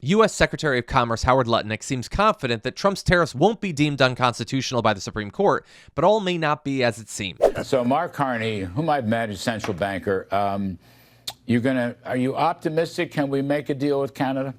U.S. Secretary of Commerce Howard Lutnick seems confident that Trump's tariffs won't be deemed unconstitutional by the Supreme Court, but all may not be as it seems. So Mark Carney, whom I've met as central banker, are you optimistic? Can we make a deal with Canada?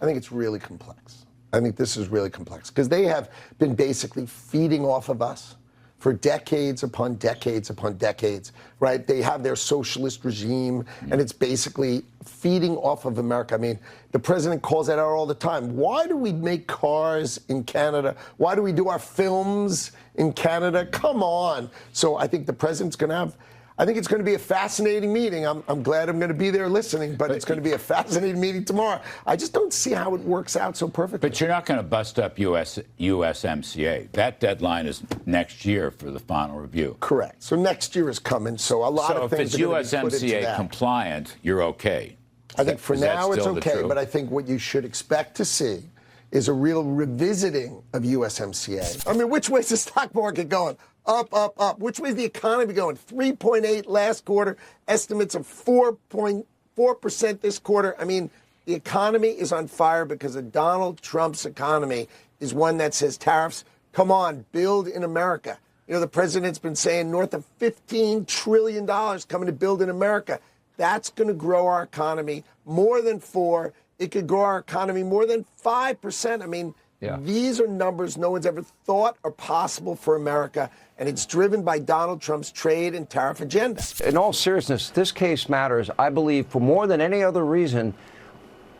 I think it's really complex. I think this is really complex because they have been basically feeding off of us for decades upon decades upon decades, right? They have their socialist regime, and it's basically feeding off of America. I mean, the president calls that out all the time. Why do we make cars in Canada? Why do we do our films in Canada? Come on. So I think the president's going to have, I think it's going to be a fascinating meeting. I'm glad I'm going to be there listening, but it's going to be a fascinating meeting tomorrow. I just don't see how it works out so perfectly. But you're not going to bust up USMCA. That deadline is next year for the final review. Correct. So next year is coming. So a lot of things are going to be put into that. So if it's USMCA compliant, you're okay. I think for now it's okay, but I think what you should expect to see is a real revisiting of USMCA. I mean, which way's the stock market going? Up, up, up. Which way's the economy going? 3.8 last quarter, estimates of 4.4% this quarter. I mean, the economy is on fire because of Donald Trump's economy is one that says tariffs, come on, build in America. You know, the president's been saying north of $15 trillion coming to build in America. That's going to grow our economy more than 4%. It could grow our economy more than 5%. I mean, these are numbers no one's ever thought are possible for America, and it's driven by Donald Trump's trade and tariff agenda. In all seriousness, this case matters, I believe, for more than any other reason,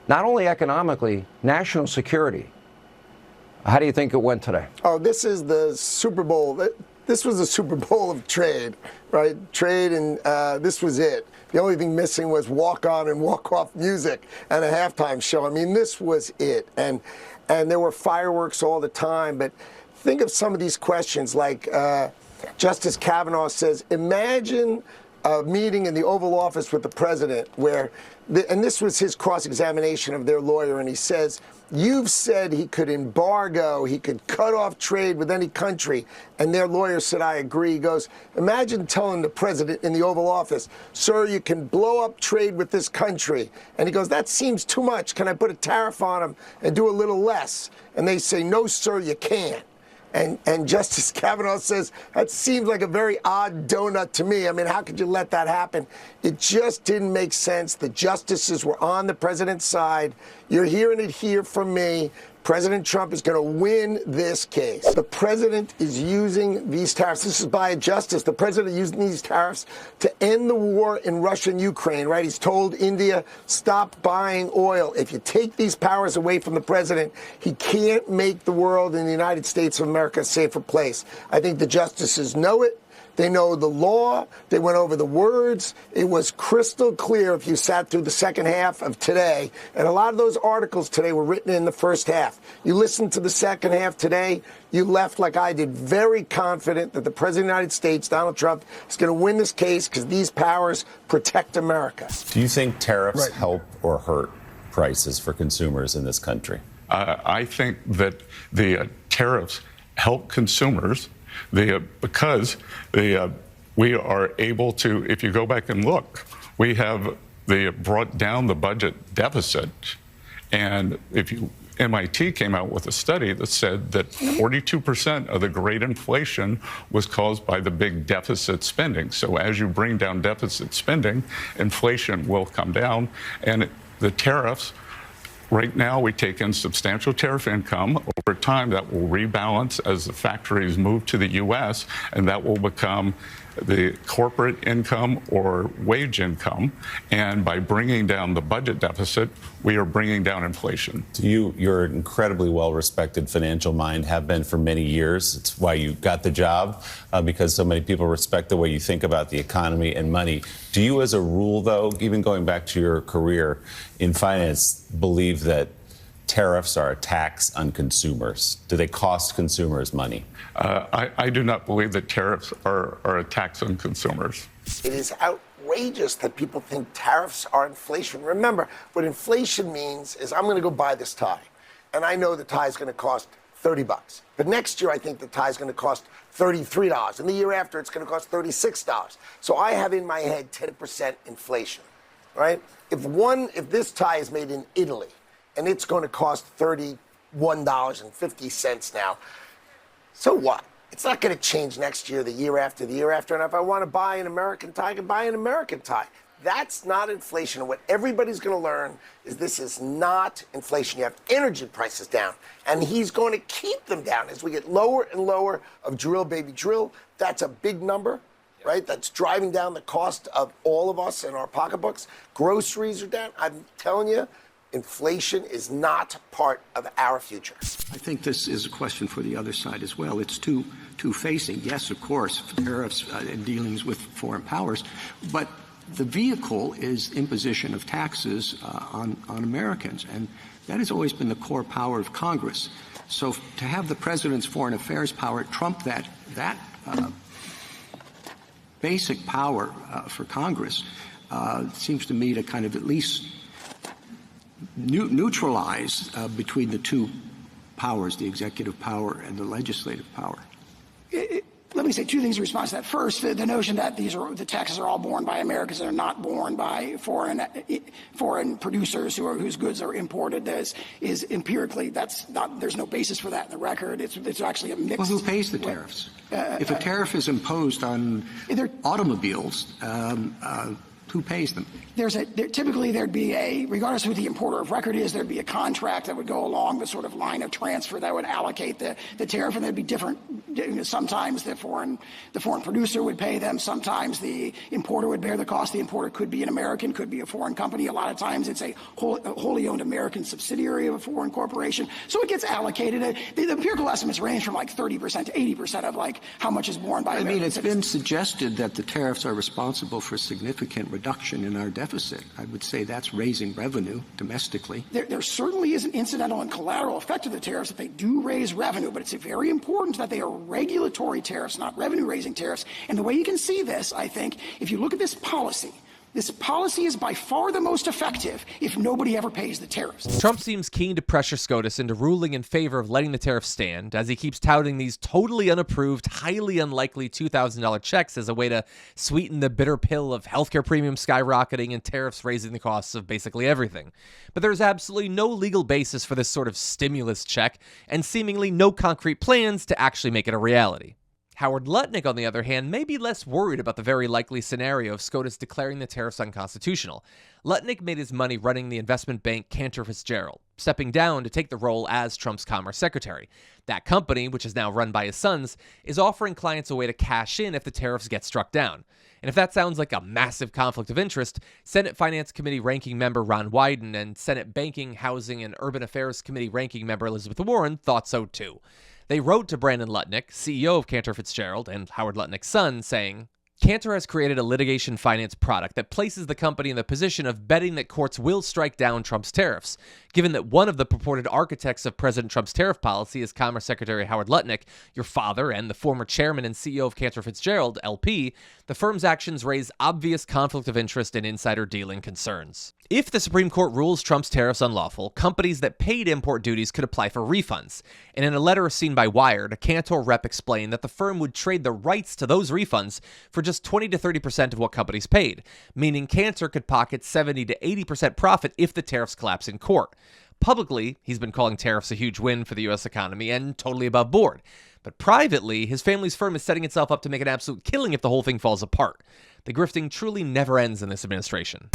not only economically, national security. How do you think it went today? Oh, this is the Super Bowl. This was the Super Bowl of trade, right? Trade, and this was it. The only thing missing was walk-on and walk-off music and a halftime show. I mean, this was it. And there were fireworks all the time. But think of some of these questions, like Justice Kavanaugh says, imagine a meeting in the Oval Office with the president where, and this was his cross-examination of their lawyer, and he says, you've said he could embargo, he could cut off trade with any country. And their lawyer said, I agree. He goes, imagine telling the president in the Oval Office, sir, you can blow up trade with this country. And he goes, that seems too much. Can I put a tariff on them and do a little less? And they say, no, sir, you can't. And Justice Kavanaugh says, that seems like a very odd donut to me. I mean, how could you let that happen? It just didn't make sense. The justices were on the president's side. You're hearing it here from me. President Trump is going to win this case. The president is using these tariffs. This is by a justice. The president is using these tariffs to end the war in Russia and Ukraine, right? He's told India, stop buying oil. If you take these powers away from the president, he can't make the world and the United States of America a safer place. I think the justices know it. They know the law. They went over the words. It was crystal clear if you sat through the second half of today. And a lot of those articles today were written in the first half. You listened to the second half today, you left like I did, very confident that the President of the United States, Donald Trump, is going to win this case because these powers protect America. Do you think tariffs help or hurt prices for consumers in this country? I think that the tariffs help consumers. Because we are able to, if you go back and look, we have brought down the budget deficit. And MIT came out with a study that said that 42% of the great inflation was caused by the big deficit spending. So as you bring down deficit spending, inflation will come down. And the tariffs, right now, we take in substantial tariff income. Over time, that will rebalance as the factories move to the U.S., and that will become the corporate income or wage income. And by bringing down the budget deficit, we are bringing down inflation. You're an incredibly well-respected financial mind, have been for many years. It's why you got the job, because so many people respect the way you think about the economy and money. Do you, as a rule, though, even going back to your career in finance, believe that tariffs are a tax on consumers? Do they cost consumers money? I do not believe that tariffs are a tax on consumers. It is outrageous that people think tariffs are inflation. Remember, what inflation means is I'm going to go buy this tie, and I know the tie is going to cost $30. But next year, I think the tie is going to cost $33. And the year after, it's going to cost $36. So I have in my head 10% inflation, right? If this tie is made in Italy, and it's going to cost $31.50 now. So what? It's not going to change next year, the year after, the year after. And if I want to buy an American tie, I can buy an American tie. That's not inflation. And what everybody's going to learn is this is not inflation. You have energy prices down, and he's going to keep them down as we get lower and lower of drill, baby, drill. That's a big number, right? That's driving down the cost of all of us in our pocketbooks. Groceries are down. I'm telling you, inflation is not part of our future. I think this is a question for the other side as well. It's two-facing. Yes, of course, tariffs and dealings with foreign powers, but the vehicle is imposition of taxes on Americans, and that has always been the core power of Congress. So to have the president's foreign affairs power trump that basic power for Congress seems to me to kind of at least neutralize between the two powers, the executive power and the legislative power. Let me say two things in response to that. First, the notion that the taxes are all borne by Americans and are not borne by foreign producers whose goods are imported is empirically, there's no basis for that in the record. It's actually a mix. Well, who pays the tariffs? If a tariff is imposed on automobiles, who pays them? Typically there'd be regardless of who the importer of record is, there'd be a contract that would go along the sort of line of transfer that would allocate the tariff, and there'd be different. Sometimes the foreign producer would pay them. Sometimes the importer would bear the cost. The importer could be an American, could be a foreign company. A lot of times it's a wholly owned American subsidiary of a foreign corporation. So it gets allocated. The empirical estimates range from like 30% to 80% of like how much is borne by Americans. I mean, it's been suggested that the tariffs are responsible for significant reduction in our deficit. I would say that's raising revenue domestically. There certainly is an incidental and collateral effect of the tariffs that they do raise revenue, but it's very important that they are regulatory tariffs, not revenue-raising tariffs. And the way you can see this, I think, if you look at this policy is by far the most effective if nobody ever pays the tariffs. Trump seems keen to pressure SCOTUS into ruling in favor of letting the tariffs stand, as he keeps touting these totally unapproved, highly unlikely $2,000 checks as a way to sweeten the bitter pill of healthcare premiums skyrocketing and tariffs raising the costs of basically everything. But there's absolutely no legal basis for this sort of stimulus check, and seemingly no concrete plans to actually make it a reality. Howard Lutnick, on the other hand, may be less worried about the very likely scenario of SCOTUS declaring the tariffs unconstitutional. Lutnick made his money running the investment bank Cantor Fitzgerald, stepping down to take the role as Trump's Commerce Secretary. That company, which is now run by his sons, is offering clients a way to cash in if the tariffs get struck down. And if that sounds like a massive conflict of interest, Senate Finance Committee Ranking Member Ron Wyden and Senate Banking, Housing, and Urban Affairs Committee Ranking Member Elizabeth Warren thought so too. They wrote to Brandon Lutnick, CEO of Cantor Fitzgerald and Howard Lutnick's son, saying, Cantor has created a litigation finance product that places the company in the position of betting that courts will strike down Trump's tariffs. Given that one of the purported architects of President Trump's tariff policy is Commerce Secretary Howard Lutnick, your father and the former chairman and CEO of Cantor Fitzgerald, LP, the firm's actions raise obvious conflict of interest and insider dealing concerns. If the Supreme Court rules Trump's tariffs unlawful, companies that paid import duties could apply for refunds. And in a letter seen by Wired, a Cantor rep explained that the firm would trade the rights to those refunds for just 20 to 30% of what companies paid, meaning Cantor could pocket 70 to 80% profit if the tariffs collapse in court. Publicly, he's been calling tariffs a huge win for the U.S. economy and totally above board. But privately, his family's firm is setting itself up to make an absolute killing if the whole thing falls apart. The grifting truly never ends in this administration.